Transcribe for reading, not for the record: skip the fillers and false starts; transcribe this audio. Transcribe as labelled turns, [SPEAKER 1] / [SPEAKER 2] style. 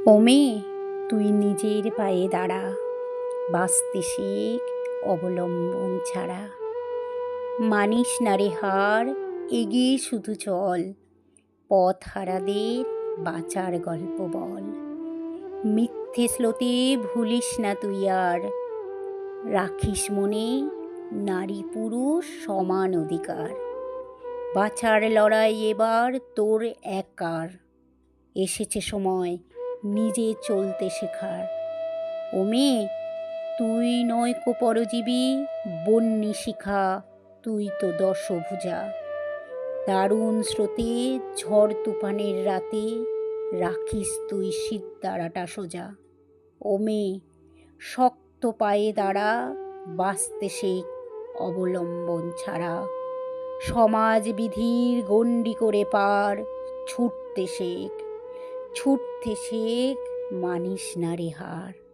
[SPEAKER 1] ও মেয়ে, তুই নিজের পায়ে দাঁড়া, বাঁচতে শেখ অবলম্বন ছাড়া। মানিস না রে হার, এগিয়ে শুধু চল, পথ হারাদের বাঁচার গল্প বল। মিথ্যে স্লোতে ভুলিস না তুই আর, রাখিস মনে নারী পুরুষ সমান অধিকার। বাঁচার লড়াই এবার তোর একার, এসেছে সময় নিজে চলতে শেখার। ও মেয়ে, তুই নয়কো পরজীবী, বন্যী শিখা, তুই তো দশভুজা। দারুণ স্রোতে ঝড় তুফানের রাতে, রাখিস তুই সিদ্ধারাটা সোজা। ও মেয়ে, শক্ত পায়ে দাঁড়া, বাঁচতে শেখ অবলম্বন ছাড়া। সমাজ বিধির গণ্ডি করে পার, ছুটতে শেখ, ছুটতে শেখ, মানিস না রে হার।